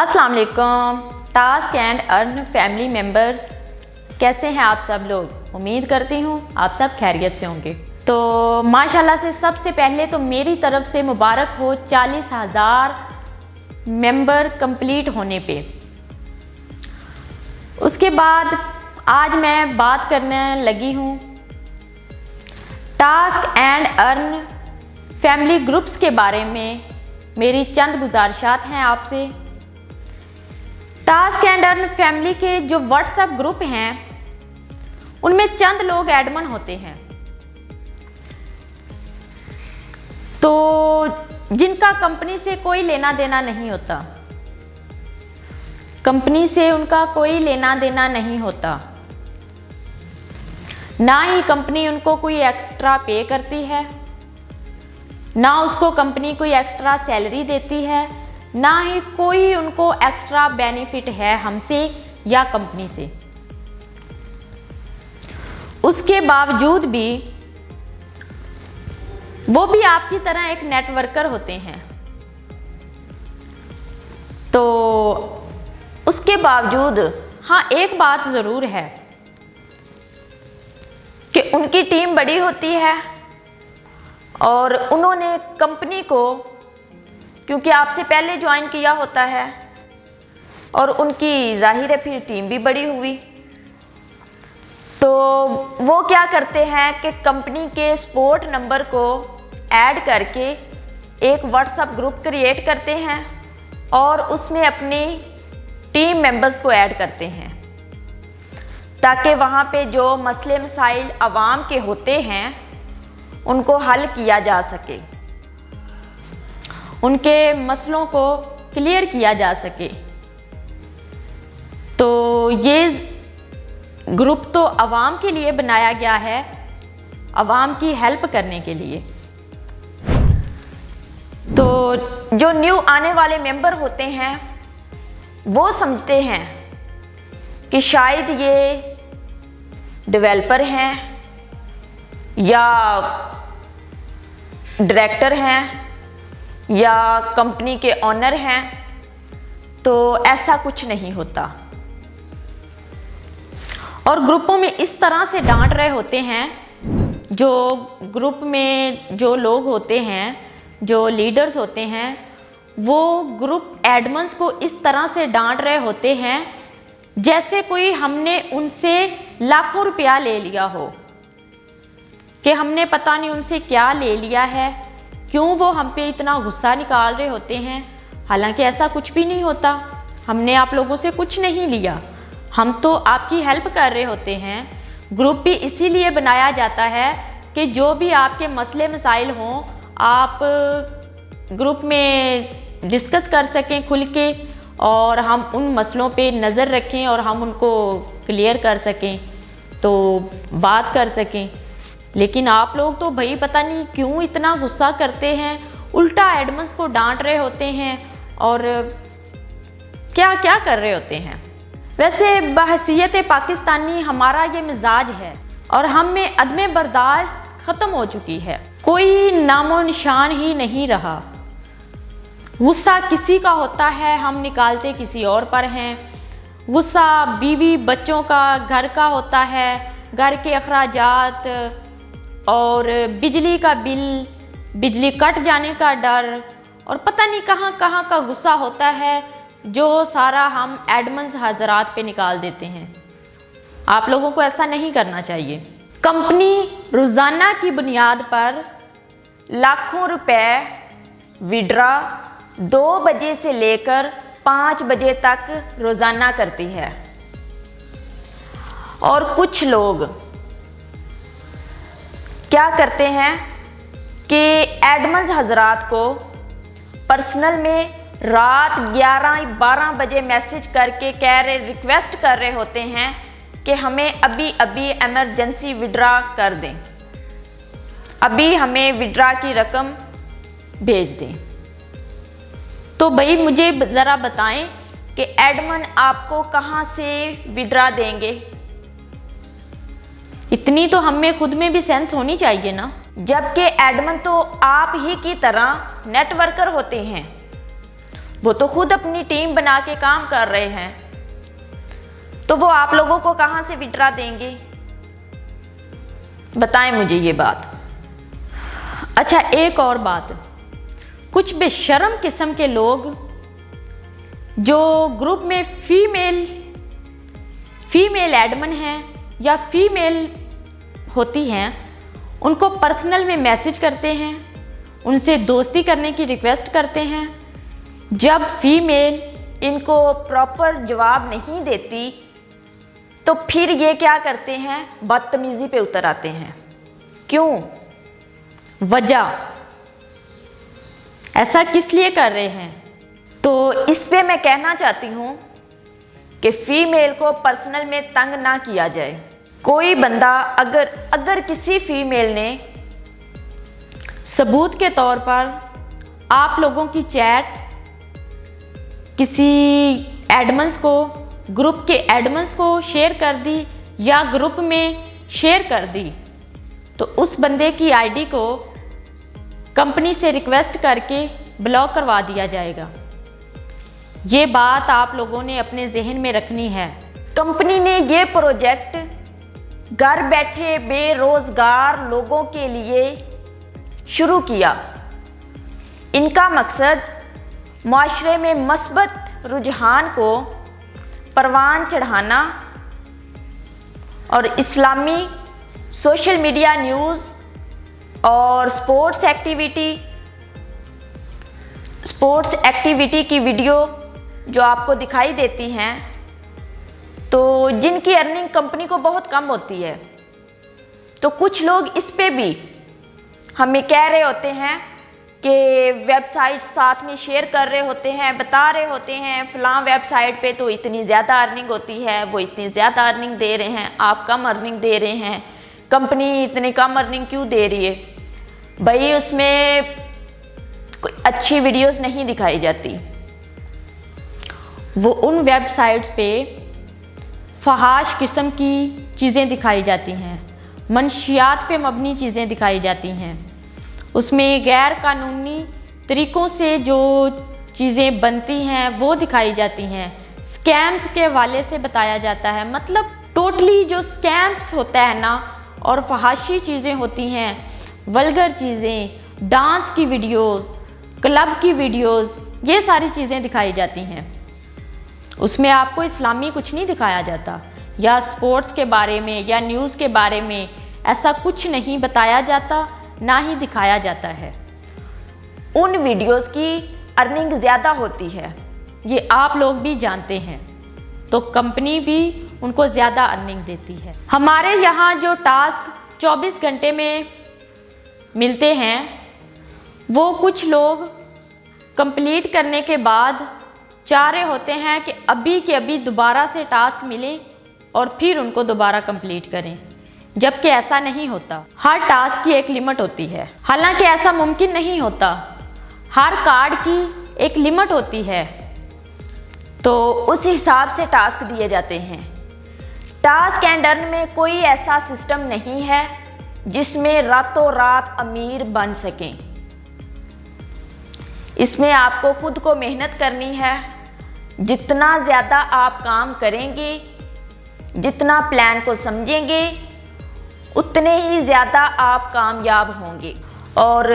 अस्सलाम वालेकुम task and earn family members, कैसे हैं आप सब लोग। उम्मीद करती हूँ आप सब खैरियत से होंगे। तो माशाल्लाह से सबसे पहले तो मेरी तरफ से मुबारक हो 40,000 मेंबर कंप्लीट होने पे। उसके बाद आज मैं बात करने लगी हूँ task and earn family groups के बारे में। मेरी चंद गुजारिशात हैं आपसे। टास्क एंड अर्न फैमिली के जो व्हाट्सएप ग्रुप हैं उनमें चंद लोग एडमिन होते हैं, तो जिनका कंपनी से कोई लेना देना नहीं होता, कंपनी से उनका कोई लेना देना नहीं होता, ना ही कंपनी उनको कोई एक्स्ट्रा पे करती है, ना उसको कंपनी कोई एक्स्ट्रा सैलरी देती है, ना ही कोई उनको एक्स्ट्रा बेनिफिट है हमसे या कंपनी से। उसके बावजूद भी वो भी आपकी तरह एक नेटवर्कर होते हैं। तो उसके बावजूद हाँ, एक बात ज़रूर है कि उनकी टीम बड़ी होती है और उन्होंने कंपनी को, क्योंकि आपसे पहले ज्वाइन किया होता है और उनकी जाहिर है फिर टीम भी बड़ी हुई, तो वो क्या करते हैं कि कंपनी के सपोर्ट नंबर को ऐड करके एक व्हाट्सएप ग्रुप क्रिएट करते हैं और उसमें अपनी टीम मेंबर्स को ऐड करते हैं, ताकि वहाँ पे जो मसले मसाइल आवाम के होते हैं उनको हल किया जा सके, उनके मसलों को क्लियर किया जा सके। तो ये ग्रुप तो आवाम के लिए बनाया गया है, आवाम की हेल्प करने के लिए। तो जो न्यू आने वाले मेंबर होते हैं वो समझते हैं कि शायद ये डेवलपर हैं या डायरेक्टर हैं या कंपनी के ओनर हैं, तो ऐसा कुछ नहीं होता। और ग्रुपों में इस तरह से डांट रहे होते हैं, जो ग्रुप में जो लोग होते हैं, जो लीडर्स होते हैं, वो ग्रुप एडमिन्स को इस तरह से डांट रहे होते हैं जैसे कोई हमने उनसे लाखों रुपया ले लिया हो, कि हमने पता नहीं उनसे क्या ले लिया है, क्यों वो हम पे इतना गुस्सा निकाल रहे होते हैं। हालांकि ऐसा कुछ भी नहीं होता, हमने आप लोगों से कुछ नहीं लिया, हम तो आपकी हेल्प कर रहे होते हैं। ग्रुप भी इसीलिए बनाया जाता है कि जो भी आपके मसले मसाइल हों आप ग्रुप में डिस्कस कर सकें खुल के, और हम उन मसलों पे नज़र रखें और हम उनको क्लियर कर सकें, तो बात कर सकें। लेकिन आप लोग तो भाई पता नहीं क्यों इतना गुस्सा करते हैं, उल्टा एडमिन्स को डांट रहे होते हैं और क्या क्या कर रहे होते हैं। वैसे बहसीयत पाकिस्तानी हमारा ये मिजाज है और हम में अदम बर्दाश्त ख़त्म हो चुकी है, कोई नामो निशान ही नहीं रहा। गुस्सा किसी का होता है, हम निकालते किसी और पर हैं। गुस्सा बीवी बच्चों का, घर का होता है, घर के अखराजात और बिजली का बिल, बिजली कट जाने का डर, और पता नहीं कहाँ कहाँ का गुस्सा होता है, जो सारा हम एडमिन्स हजरात पे निकाल देते हैं। आप लोगों को ऐसा नहीं करना चाहिए। कंपनी रोज़ाना की बुनियाद पर लाखों रुपए विड्रा 2 बजे से लेकर 5 बजे तक रोज़ाना करती है, और कुछ लोग क्या करते हैं कि एडमिन्स हजरात को पर्सनल में रात 11-12 बजे मैसेज करके रिक्वेस्ट कर रहे होते हैं कि हमें अभी अभी एमरजेंसी विड्रा कर दें, अभी हमें विड्रा की रकम भेज दें। तो भाई मुझे ज़रा बताएं कि एडमिन आपको कहाँ से विड्रा देंगे। इतनी तो हमें खुद में भी सेंस होनी चाहिए ना, जबकि एडमिन तो आप ही की तरह नेटवर्कर होते हैं। वो तो खुद अपनी टीम बना के काम कर रहे हैं, तो वो आप लोगों को कहां से विड्रा देंगे? बताएं मुझे ये बात। अच्छा, एक और बात, कुछ बेशर्म किस्म के लोग जो ग्रुप में फीमेल एडमिन हैं या फीमेल होती हैं, उनको पर्सनल में मैसेज करते हैं, उनसे दोस्ती करने की रिक्वेस्ट करते हैं। जब फीमेल इनको प्रॉपर जवाब नहीं देती तो फिर ये क्या करते हैं, बदतमीजी पे उतर आते हैं। क्यों? वजह ऐसा किस लिए कर रहे हैं? तो इस पे मैं कहना चाहती हूँ कि फीमेल को पर्सनल में तंग ना किया जाए। कोई बंदा अगर किसी फीमेल ने सबूत के तौर पर आप लोगों की चैट किसी एडमिन्स को, ग्रुप के एडमिन्स को शेयर कर दी या ग्रुप में शेयर कर दी, तो उस बंदे की आईडी को कंपनी से रिक्वेस्ट करके ब्लॉक करवा दिया जाएगा। ये बात आप लोगों ने अपने जहन में रखनी है। कंपनी ने ये प्रोजेक्ट घर बैठे बेरोजगार लोगों के लिए शुरू किया। इनका मकसद माशरे में मस्बत रुझान को परवान चढ़ाना और इस्लामी सोशल मीडिया न्यूज़ और स्पोर्ट्स एक्टिविटी की वीडियो जो आपको दिखाई देती हैं, तो जिनकी अर्निंग कंपनी को बहुत कम होती है, तो कुछ लोग इस पे भी हमें कह रहे होते हैं कि वेबसाइट साथ में शेयर कर रहे होते हैं, बता रहे होते हैं फलां वेबसाइट पे तो इतनी ज़्यादा अर्निंग होती है, वो इतनी ज़्यादा अर्निंग दे रहे हैं, आप कम अर्निंग दे रहे हैं, कंपनी इतनी कम अर्निंग क्यों दे रही है? भाई उसमें कोई अच्छी वीडियोस नहीं दिखाई जाती। वो उन वेबसाइट्स पे फहाश किस्म की चीज़ें दिखाई जाती हैं, मनशियात पे मबनी चीज़ें दिखाई जाती हैं। उसमें गैर कानूनी तरीक़ों से जो चीज़ें बनती हैं वो दिखाई जाती हैं। स्कैम्स के हवाले से बताया जाता है। मतलब टोटली जो स्कैम्स होता है ना, और फहाशी चीज़ें होती हैं, वल्गर चीज़ें, डांस की वीडियोस, क्लब की वीडियोस, ये सारी चीज़ें दिखाई जाती हैं। उसमें आपको इस्लामी कुछ नहीं दिखाया जाता, या स्पोर्ट्स के बारे में या न्यूज़ के बारे में ऐसा कुछ नहीं बताया जाता, ना ही दिखाया जाता है। उन वीडियोस की अर्निंग ज़्यादा होती है, ये आप लोग भी जानते हैं, तो कंपनी भी उनको ज़्यादा अर्निंग देती है। हमारे यहाँ जो टास्क 24 घंटे में मिलते हैं, वो कुछ लोग कंप्लीट करने के बाद चाह रहे होते हैं कि अभी के अभी दोबारा से टास्क मिले और फिर उनको दोबारा कंप्लीट करें, जबकि ऐसा नहीं होता। हर टास्क की एक लिमिट होती है। हालांकि ऐसा मुमकिन नहीं होता, हर कार्ड की एक लिमिट होती है, तो उस हिसाब से टास्क दिए जाते हैं। टास्क एंड अर्न में कोई ऐसा सिस्टम नहीं है जिसमें रातों रात अमीर बन सकें। इसमें आपको खुद को मेहनत करनी है। जितना ज़्यादा आप काम करेंगे, जितना प्लान को समझेंगे, उतने ही ज़्यादा आप कामयाब होंगे। और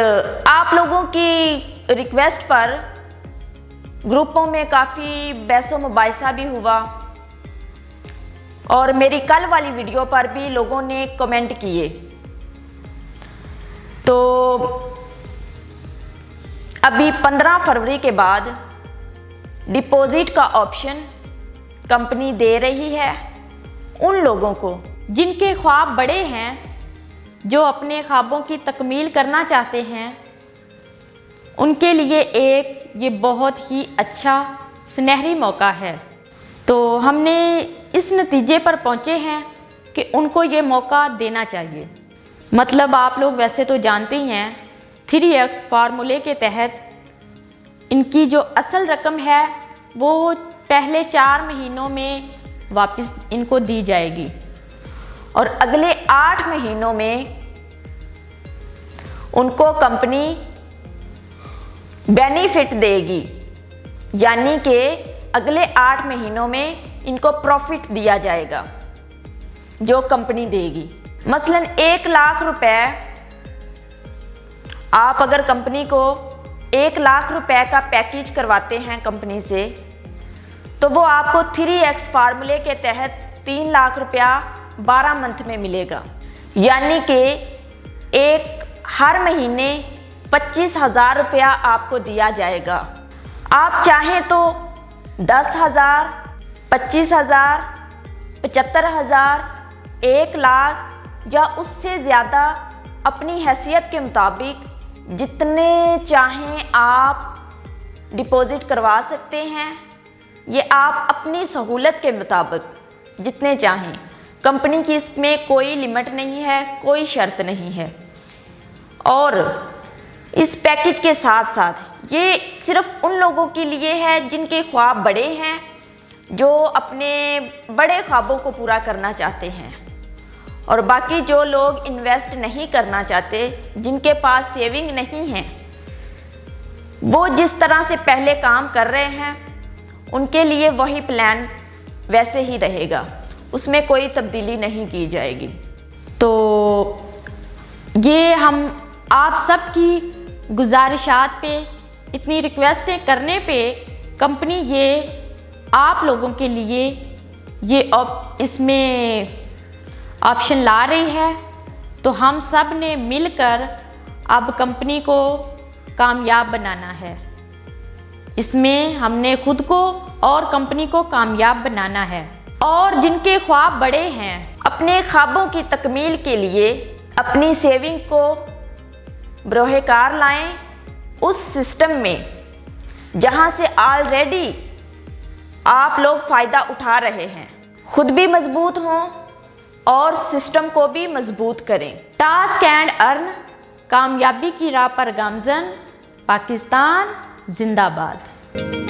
आप लोगों की रिक्वेस्ट पर ग्रुपों में काफ़ी बहसो मुबाहिसा भी हुआ, और मेरी कल वाली वीडियो पर भी लोगों ने कमेंट किए। तो अभी 15 फरवरी के बाद डिपॉजिट का ऑप्शन कंपनी दे रही है उन लोगों को जिनके ख्वाब बड़े हैं, जो अपने ख्वाबों की तकमील करना चाहते हैं। उनके लिए एक ये बहुत ही अच्छा सुनहरी मौका है। तो हमने इस नतीजे पर पहुँचे हैं कि उनको ये मौका देना चाहिए। मतलब आप लोग वैसे तो जानते ही हैं, 3x फार्मूले के तहत इनकी जो असल रकम है वो पहले 4 महीनों में वापस इनको दी जाएगी, और अगले 8 महीनों में उनको कंपनी बेनिफिट देगी। यानी कि अगले 8 महीनों में इनको प्रॉफिट दिया जाएगा जो कंपनी देगी। मसलन 1 लाख रुपए, आप अगर कंपनी को 1 लाख रुपए का पैकेज करवाते हैं कंपनी से, तो वो आपको 3x फार्मूले के तहत 3 लाख रुपया 12 मंथ में मिलेगा। यानी कि हर महीने 25,000 रुपया आपको दिया जाएगा। आप चाहें तो 10,000, 25,000, 75,000, 1 लाख या उससे ज़्यादा अपनी हैसियत के मुताबिक जितने चाहें आप डिपॉजिट करवा सकते हैं। ये आप अपनी सहूलत के मुताबिक जितने चाहें, कंपनी की इसमें कोई लिमिट नहीं है, कोई शर्त नहीं है। और इस पैकेज के साथ साथ ये सिर्फ उन लोगों के लिए है जिनके ख्वाब बड़े हैं, जो अपने बड़े ख्वाबों को पूरा करना चाहते हैं। और बाकी जो लोग इन्वेस्ट नहीं करना चाहते, जिनके पास सेविंग नहीं है, वो जिस तरह से पहले काम कर रहे हैं उनके लिए वही प्लान वैसे ही रहेगा, उसमें कोई तब्दीली नहीं की जाएगी। तो ये हम आप सब की गुजारिशात पे, इतनी रिक्वेस्टें करने पे कंपनी ये आप लोगों के लिए ये इसमें ऑप्शन ला रही है। तो हम सब ने मिलकर अब कंपनी को कामयाब बनाना है। इसमें हमने खुद को और कंपनी को कामयाब बनाना है। और जिनके ख्वाब बड़े हैं, अपने ख्वाबों की तकमील के लिए अपनी सेविंग को बरोहेकार लाएं उस सिस्टम में जहां से ऑलरेडी आप लोग फ़ायदा उठा रहे हैं। खुद भी मजबूत हों और सिस्टम को भी मजबूत करें। टास्क एंड अर्न, कामयाबी की राह पर गामजन, पाकिस्तान जिंदाबाद।